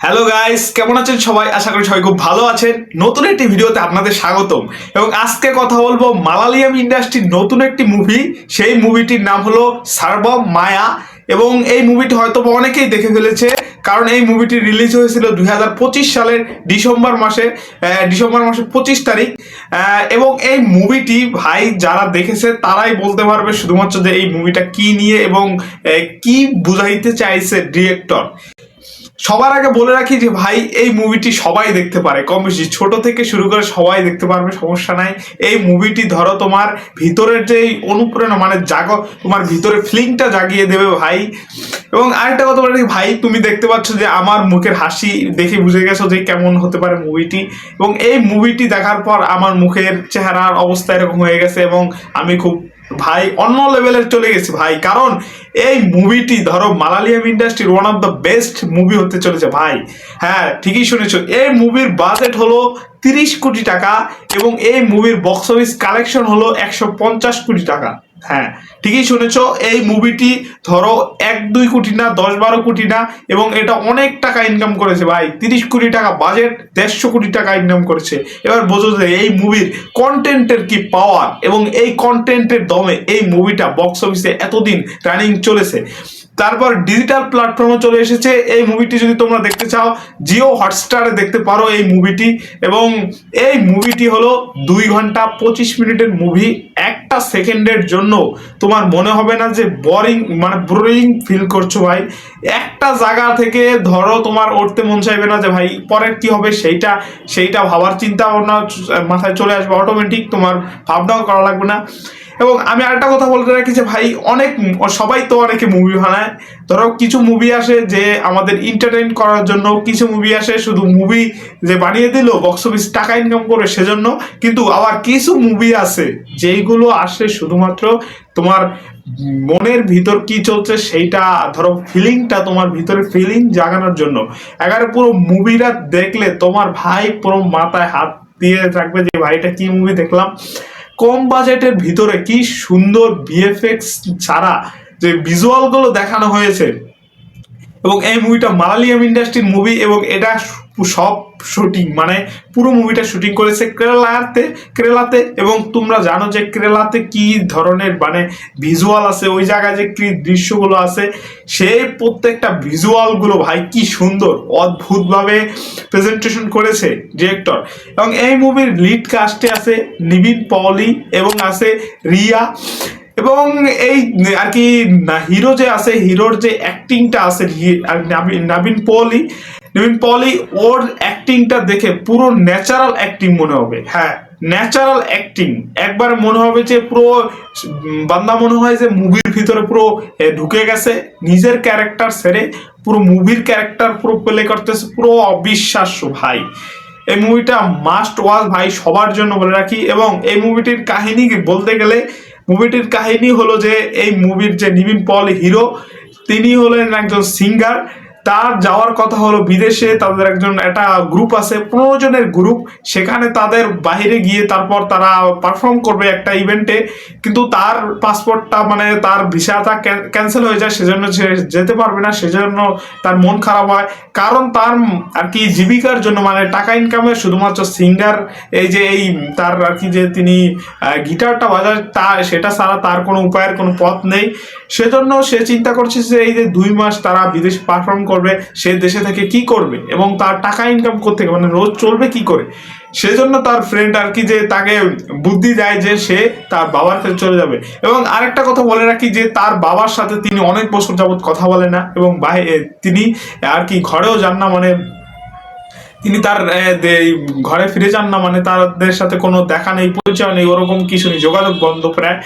Hello guys, কেমন আছেন সবাই? আশা করি সবাই খুব ভালো আছেন। নতুন একটি ভিডিওতে আপনাদের স্বাগতম। এবং আজকে কথা বলবো মালায়ালাম ইন্ডাস্ট্রির নতুন একটি মুভি। সেই মুভিটির নাম হলো সার্বম মায়া। এবং এই মুভিটি হয়তো অনেকেই দেখে ফেলেছে, কারণ এই মুভিটি রিলিজ হয়েছিল 2025 সালের ডিসেম্বর মাসে 25 তারিখ। এবং এই মুভিটি ভাই যারা দেখেছে তারাই বলতে পারবে শুধুমাত্র যে এই মুভিটা কি নিয়ে এবং কি বুঝাইতে চাইছে ডিরেক্টর। সবার আগে বলে রাখি যে ভাই এই মুভিটি সবাই দেখতে পারে, কম বেশি ছোট থেকে শুরু করে সবাই দেখতে পারবে, সমস্যা নাই। এই মুভিটি ধরো তোমার ভিতরের যে অনুপ্রেরণা মানে তোমার ভিতরে ফিলিংটা জাগিয়ে দেবে ভাই। এবং আরেকটা কথা বলে রাখি ভাই, তুমি দেখতে পাচ্ছ যে আমার মুখের হাসি দেখে বুঝে গেছো যে কেমন হতে পারে মুভিটি। এবং এই মুভিটি দেখার পর আমার মুখের চেহারার অবস্থা এরকম হয়ে গেছে এবং আমি খুব ভাই অন্য লেভেলের চলে গেছি ভাই। কারণ এই মুভিটি ধরো মালায়ালাম ইন্ডাস্ট্রির one of the best movie হতে চলেছে ভাই। হ্যাঁ, ঠিকই শুনেছো, এই মুভির বাজেট হলো 30 কোটি টাকা এবং এই মুভির বক্স অফিস কালেকশন হলো 150 কোটি টাকা। হ্যাঁ, ঠিকই শুনেছো, এই মুভিটি ধরো 1-2 কোটি না, 10-12 কোটি না, এবং এটা অনেক টাকা ইনকাম করেছে ভাই। 30 কোটি টাকা বাজেট, 150 কোটি টাকা ইনকাম করেছে। এবার বোঝো যে এই মুভির কন্টেন্টের কি পাওয়ার, এবং এই কন্টেন্টের দমে এই মুভিটা বক্স অফিসে এতদিন রানিং চলেছে। তারপর ডিজিটাল প্ল্যাটফর্মে চলে এসেছে এই মুভিটি। যদি তোমরা দেখতে চাও, জিও হটস্টারে দেখতে পারো এই মুভিটি। এবং এই মুভিটি হলো 2 ঘন্টা 25 মিনিটের মুভি। একটা সেকেন্ডের জন্য তোমার মনে হবে না যে বোরিং ফিল করছো ভাই। একটা জায়গা থেকে ধরো তোমার উঠতে মন চাইবে না যে ভাই পরের কি হবে, সেইটা ভাবার চিন্তা ভাবনা মাথায় চলে আসবে অটোমেটিক, তোমার ভাবনাও করা লাগবে না। এবং আমি আরেকটা কথা বলতে রাখি যে ভাই সবাই তো অনেকে মুভি বানায়। ধরো কিছু মুভি আসে যে আমাদের এন্টারটেইন করার জন্য, কিছু মুভি আসে শুধু মুভি যে বানিয়ে দিল বক্স অফিস টাকা ইনকাম করে সেজন্য। কিন্তু আবার কিছু মুভি আছে যেইগুলো আসে শুধুমাত্র তোমার মনের ভিতর কি চলছে সেইটা, ধরো ফিলিংটা, তোমার ভিতরে ফিলিং জাগানোর জন্য। এবারে পুরো মুভিটা দেখলে তোমার ভাই পুরো মাথায় হাত দিয়ে থাকবে যে ভাইটা কি মুভি দেখলাম। কম বাজেটের ভিতরে কি সুন্দর ভিএফএক্স ছাড়া যে ভিজুয়াল গুলো দেখানো হয়েছে। এবং এই মুভিটা মালায়ালাম ইন্ডাস্ট্রির মুভি, এবং এটা সব শুটিং মানে পুরো মুভিটা শুটিং করেছে কেরালাতে। এবং তোমরা জানো যে কেরালাতে কি ধরনের মানে ভিজুয়াল আছে, ওই জায়গায় যে কি দৃশ্যগুলো আছে, সেই প্রত্যেকটা ভিজুয়াল গুলো ভাই কি সুন্দর অদ্ভুতভাবে প্রেজেন্টেশন করেছে ডিরেক্টর। এবং এই মুভির লিড কাস্টে আছে নিবিন পলি এবং আছে রিয়া। এবং এই আর কি হিরো যে আছে, হিরোর যে অ্যাক্টিংটা আছে, নবীন পলি ওর অ্যাক্টিংটা দেখে পুরো ন্যাচারাল অ্যাক্টিং মনে হবে। হ্যাঁ, ন্যাচারাল অ্যাক্টিং, একবার মনে হবে যে পুরো বান্দা মনে হয় যে মুভির ভিতরে পুরো ঢুকে গেছে, নিজের ক্যারেক্টার ছেড়ে পুরো মুভির ক্যারেক্টার পুরো প্লে করতেছে, পুরো অবিশ্বাস্য ভাই। এই মুভিটা মাস্ট ওয়াচ ভাই, সবার জন্য বলে রাখি। এবং এই মুভিটির কাহিনী বলতে গেলে, মুভিটির কাহিনী হলো যে এই মুভির যে নিবিন পল হিরো, তিনি হলেন একজন সিঙ্গার। তার যাওয়ার কথা হলো বিদেশে। তাদের একটা গ্রুপ আছে, 15 জনের গ্রুপ। সেখানে তাদের বাইরে গিয়ে তারপর তারা পারফর্ম করবে একটা ইভেন্টে। কিন্তু তার পাসপোর্টটা মানে তার ভিসাটা ক্যান্সেল হয়ে যায়, সেজন্য সে যেতে পারবে না। সেজন্য তার মন খারাপ হয়, কারণ তার আর কি জীবিকার জন্য মানে টাকা ইনকামের শুধুমাত্র সিঙ্গার, এই তার আর কি যে তিনি গিটারটা বাজায় সেটা ছাড়া তার কোনো উপায়ের কোনো পথ নেই। সেজন্য সে চিন্তা করছে যে এই যে 2 মাস তারা বিদেশে পারফর্ম করবে, সে দেশে থেকে কি করবে এবং তার টাকা ইনকাম করতে মানে রোজ চলবে কি করে। সেজন্য তার ফ্রেন্ড আর কি যে তাকে বুদ্ধি দেয় যে সে তার বাবার কাছে চলে যাবে। এবং আরেকটা কথা বলে রাখি যে তার বাবার সাথে তিনি অনেক বছর যাবত কথা বলে না, এবং তিনি আর কি ঘরেও যান না, মানে তিনি তার ঘরে ফিরে যান না, মানে তাদের সাথে কোনো দেখা নেই, পরিচয় নেই, ওরকম কিছু নেই, যোগাযোগ বন্ধ প্রায়।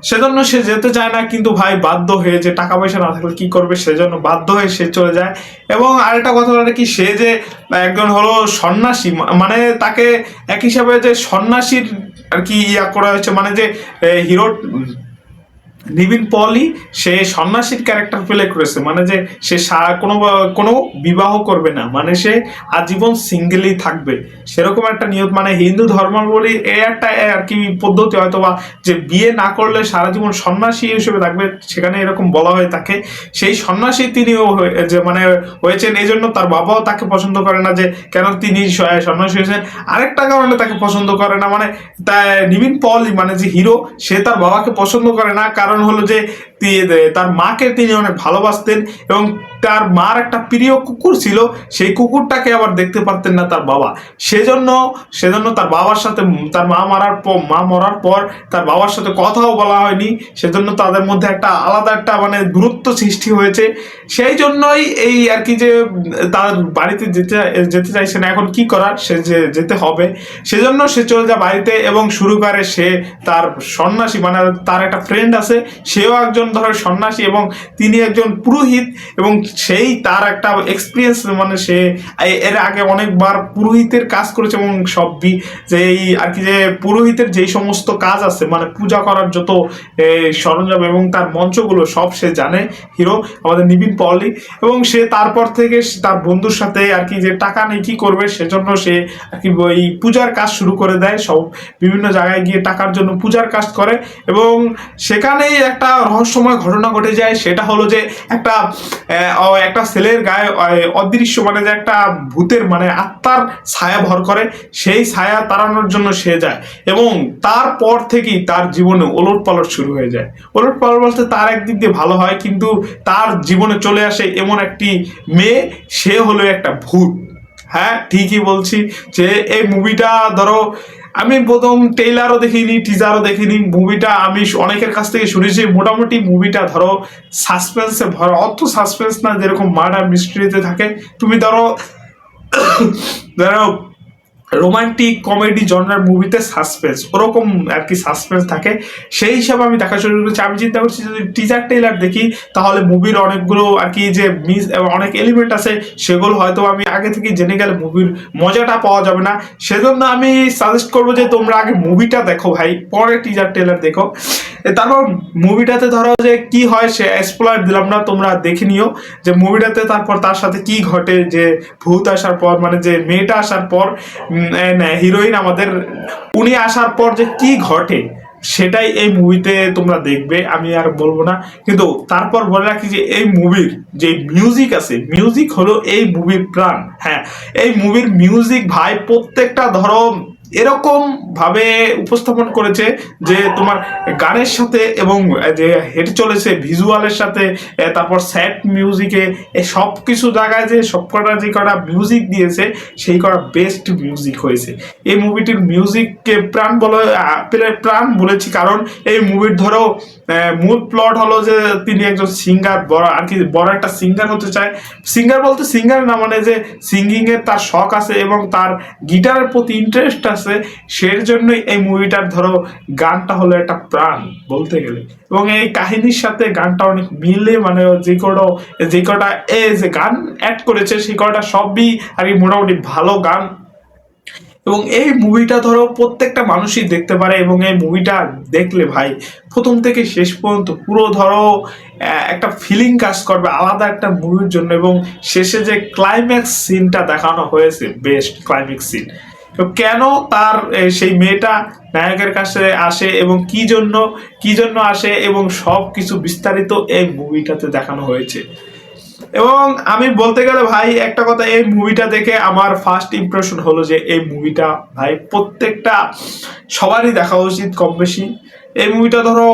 সেজন্য সে যেতে চায় না, কিন্তু ভাই বাধ্য হয়ে, যে টাকা পয়সা না থাকলে কি করবে, সেজন্য বাধ্য হয়ে সে চলে যায়। এবং আরেকটা কথা বলে কি, সে যে একজন হলো সন্ন্যাসী, মানে তাকে এক হিসাবে যে সন্ন্যাসীর আর কি করা হয়েছে, মানে যে হিরো নিবিন পলি সে সন্ন্যাসীর ক্যারেক্টার প্লে করেছে, মানে যে সে কোনো কোনো বিবাহ করবে না, মানে সে আজীবন সিঙ্গেলই থাকবে, সেরকম একটা নিয়ম, মানে হিন্দু ধর্মাবলী এই একটা আর কি পদ্ধতি হয়তো বা, যে বিয়ে না করলে সারা জীবন সন্ন্যাসী হিসেবে থাকবে, সেখানে এরকম বলা হয়ে থাকে। সেই সন্ন্যাসী তিনিও যে মানে হয়েছেন, এই জন্য তার বাবাও তাকে পছন্দ করে না, যে কেন তিনি সন্ন্যাসী হয়েছেন। আরেকটা কারণে তাকে পছন্দ করে না, মানে নিবিন পলি মানে যে হিরো, সে তার বাবাকে পছন্দ করে না, কারণ হলো যে তার মাকে তিনি অনেক ভালোবাসতেন, এবং তার মার একটা প্রিয় কুকুর ছিল, সেই কুকুরটাকে আবার দেখতে পারতেন না তার বাবা। সেজন্য সেজন্য তার বাবার সাথে, তার মা মরার পর তার বাবার সাথে কথাও বলা হয়নি, সেজন্য তাদের মধ্যে একটা আলাদা একটা মানে দূরত্ব সৃষ্টি হয়েছে। সেই জন্যই এই আর কি যে তার বাড়িতে যেতে চাইছে না, এখন কি করার, সে যেতে হবে, সেজন্য সে চলে যায় বাড়িতে, এবং শুরু করে সে তার সন্ন্যাসী, মানে তার একটা ফ্রেন্ড আছে, সেও একজন ধরো সন্ন্যাসী, এবং তিনি একজন পুরোহিত, এবং সেই তার একটা এক্সপিরিয়েন্স, মানে সে এর আগে অনেকবার পুরোহিতের কাজ করেছে, এবং সব যে এই আর কি যে পুরোহিতের যেই সমস্ত কাজ আছে, মানে পূজা করার যত সরঞ্জাম এবং তার মঞ্চগুলো সব সে জানে হিরো আমাদের নিবিন পলি। এবং সে তারপর থেকে তার বন্ধুর সাথে আর কি যে টাকা নেই কি করবে, সেজন্য সে আর কি ওই পূজার কাজ শুরু করে দেয়, সব বিভিন্ন জায়গায় গিয়ে টাকার জন্য পূজার কাজ করে, এবং সেখানেই একটা রহস্যময় ঘটনা ঘটে যায়। সেটা হলো যে একটা একটা ছেলের গায়ে অদৃশ্য মানে যে একটা ভূতের মানে আত্মার ছায়া ভর করে, সেই ছায়া তাড়ানোর জন্য সে যায়, এবং তারপর থেকেই তার জীবনে ওলট পালট শুরু হয়ে যায়। ওলট পালট বলতে তার একদিক দিয়ে ভালো হয়, কিন্তু তার জীবনে চলে আসে এমন একটি মেয়ে, সে হলো একটা ভূত। হ্যাঁ, ঠিকই বলছি, যে এই মুভিটা ধরো আমি প্রথম ট্রেইলারও দেখিনি, টিজারও দেখিনি, মুভিটা আমি অনেকের কাছ থেকে শুনেছি, মোটামুটি মুভিটা ধরো সাসপেন্সে ভরা, অত সাসপেন্স না যেরকম মার্ডার মিস্ট্রিতে থাকে, তুমি ধরো ধরো রোমান্টিক কমেডি জনরার মুভিতে সাসপেন্স ওরকম আর কি সাসপেন্স থাকে, সেই হিসাবে আমি দেখা শুরু করেছি। আমি চিন্তা করছি যদি টিজার ট্রেলার দেখি, তাহলে মুভির অনেকগুলো আর কি যে মিস অনেক এলিমেন্ট আছে, সেগুলো হয়তো আমি আগে থেকে জেনে গেলে মুভির মজাটা পাওয়া যাবে না। সেজন্য আমি সাজেস্ট করবো যে তোমরা আগে মুভিটা দেখো ভাই, পরে টিজার ট্রেলার দেখো। তারপর মুভিটাতে ধরো যে কি হয়, সে স্পয়লার দিলাম না, তোমরা দেখে নিও যে মুভিটাতে তারপর তার সাথে কি ঘটে, যে ভূত আসার পর মানে যে মেয়েটা আসার পর হিরোইন আমাদের উনি আসার পর যে কি ঘটে, সেটাই এই মুভিতে তোমরা দেখবে, আমি আর বলবো না। কিন্তু তারপর বলে রাখি যে এই মুভির যে মিউজিক আছে, মিউজিক হলো এই মুভির প্রাণ। হ্যাঁ, এই মুভির মিউজিক ভাই প্রত্যেকটা ধরো এরকম ভাবে উপস্থাপন করেছে যে তোমার গানের সাথে এবং যে হেঁটে চলেছে ভিজুয়ালের সাথে, তারপর স্যাড মিউজিকে, সব কিছু জায়গায় যে সবকটা যে কটা মিউজিক দিয়েছে, সেই কটা বেস্ট মিউজিক হয়েছে। এই মুভিটির মিউজিককে প্রাণ বলেছি, কারণ এই মুভির ধরো মূল প্লট হলো যে তিনি একজন সিঙ্গার, বড় আর কি বড় একটা সিঙ্গার হতে চায়। সিঙ্গার বলতে সিঙ্গার না, মানে যে সিঙ্গিং এর তার শখ আছে এবং তার গিটারের প্রতি ইন্টারেস্ট আছে, সেই জন্যই এই মুভিটার ধরো গানটা হলো একটা প্রাণ বলতে গেলে, এবং এই কাহিনীর সাথে গানটা অনেক মিলে, মানে যে কটা যে গান অ্যাড করেছে সেই কটা সবই আর কি মোটামুটি ভালো গান। এবং এই মুভিটা ধরো প্রত্যেকটা মানুষই দেখতে পারে, এবং এই মুভিটা দেখলে ভাই প্রথম থেকে শেষ পর্যন্ত পুরো ধরো একটা ফিলিং কাজ করবে আলাদা একটা মুভির জন্য। এবং শেষে যে ক্লাইম্যাক্স সিনটা দেখানো হয়েছে, বেস্ট ক্লাইম্যাক্স সিন। তো কেন তার সেই মেয়েটা নায়কের কাছে আসে এবং কি জন্য আসে, এবং সব কিছু বিস্তারিত এই মুভিটাতে দেখানো হয়েছে। এবং আমি বলতে গেলে ভাই একটা কথা, এই মুভিটা দেখে আমার ফার্স্ট ইমপ্রেশন হলো যে এই মুভিটা ভাই প্রত্যেকটা সবারই দেখা উচিত কম বেশি। এই মুভিটা ধরো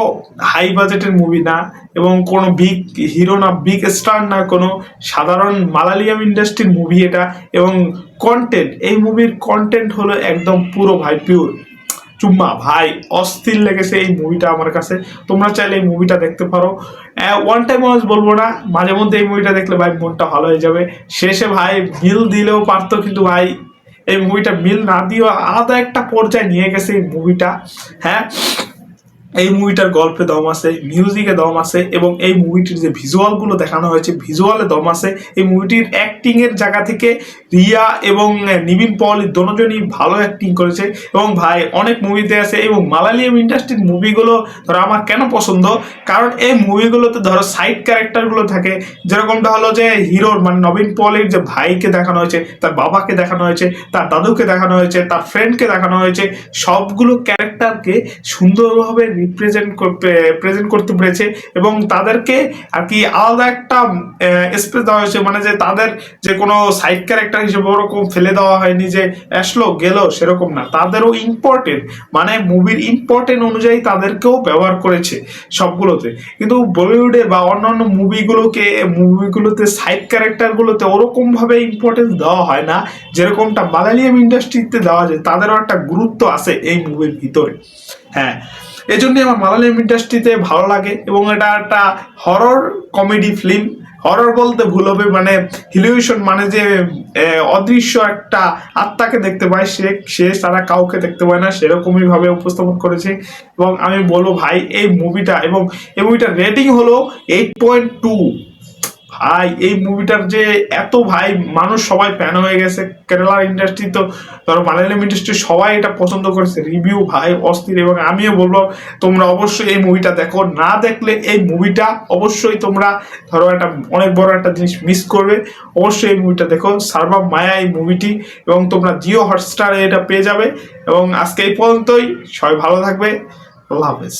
হাই বাজেটের মুভি না, এবং কোনো বিগ হিরো না, বিগ স্টার না, কোনো সাধারণ মালায়ালাম ইন্ডাস্ট্রির মুভি এটা। এবং কন্টেন্ট, এই মুভির কন্টেন্ট হলো একদম পুরো ভাই পিওর চুম্মা ভাই, অস্থির লেগেছে এই মুভিটা আমার কাছে। তোমরা চাইলে এই মুভিটা দেখতে পারো, ওয়ান টাইম ওয়াচ বলবো না, মাঝে মধ্যে এই মুভিটা দেখলে ভাই মনটা ভালো হয়ে যাবে। শেষে ভাই মিল দিলেও পারতো, কিন্তু ভাই এই মুভিটা মিল না দিয়েও আলাদা একটা পর্যায়ে নিয়ে গেছে এই মুভিটা। হ্যাঁ, এই মুভিটার গল্পে দম আছে, মিউজিকে দম আছে, এবং এই মুভিটির যে ভিজুয়ালগুলো দেখানো হয়েছে ভিজুয়ালে দম আছে। এই মুভিটির অ্যাক্টিং এর জায়গা থেকে রিয়া এবং নিবিন পলি দুজনই ভালো অ্যাক্টিং করেছে। এবং ভাই অনেক মুভিতে আছে, এবং মালায়ালাম ইন্ডাস্ট্রির মুভিগুলো ধরো আমার কেন পছন্দ, কারণ এই মুভিগুলোতে ধরো সাইড ক্যারেক্টারগুলো থাকে, যেরকমটা হলো যে হিরোর মানে নবীন পলির যে ভাইকে দেখানো হয়েছে, তার বাবাকে দেখানো হয়েছে, তার দাদুকে দেখানো হয়েছে, তার ফ্রেন্ডকে দেখানো হয়েছে, সবগুলো ক্যারেক্টারকে সুন্দরভাবে প্রেজেন্ট করতে পেরেছে, এবং তাদেরকে আর কি আলাদা একটা স্পেস দেওয়া হয়েছে, মানে যে তাদের যে কোনো সাইড ক্যারেক্টার হিসেবে ওরকম ফেলে দেওয়া হয়নি যে আসলো গেল, সেরকম না, তাদেরও ইম্পর্টেন্ট মানে মুভির ইম্পর্টেন্ট অনুযায়ী তাদেরকেও ব্যবহার করেছে সবগুলোতে। কিন্তু বলিউডে বা অন্যান্য মুভিগুলোতে সাইড ক্যারেক্টারগুলোতে ওরকম ভাবে ইম্পর্টেন্স দেওয়া হয় না, যেরকমটা মালায়ালাম ইন্ডাস্ট্রিতে দেওয়া যায়। তাদেরও একটা গুরুত্ব আছে এই মুভির ভিতরে। হ্যাঁ, এই জন্যই আমার মালায়ালাম ইন্ডাস্ট্রিতে ভালো লাগে, এবং এটা একটা হরর কমেডি ফিল্ম। হরর বলতে ভুল হবে, মানে হিলিউশন মানে যে অদৃশ্য একটা আত্মাকে দেখতে পায়, সে সারা কাউকে দেখতে পায় না, সেরকমই ভাবে উপস্থাপন করেছে। এবং আমি বলবো ভাই এই মুভিটা, এবং এই মুভিটার রেটিং হলো 8.2। ভাই এই মুভিটার যে এত ভাই মানুষ সবাই ফ্যান হয়ে গেছে, কেরালার ইন্ডাস্ট্রি তো ধরো মালায়ালাম ইন্ডাস্ট্রি সবাই এটা পছন্দ করেছে, রিভিউ ভাই অস্থির। এবং আমিও বলবো তোমরা অবশ্যই এই মুভিটা দেখো, না দেখলে এই মুভিটা অবশ্যই তোমরা ধরো একটা অনেক বড় একটা জিনিস মিস করবে। অবশ্যই এই মুভিটা দেখো, সার্বাম মায়া এই মুভিটি, এবং তোমরা জিও হটস্টারে এটা পেয়ে যাবে। এবং আজকে এই পর্যন্তই, সবাই ভালো থাকবে, আল্লাহ হাফেজ।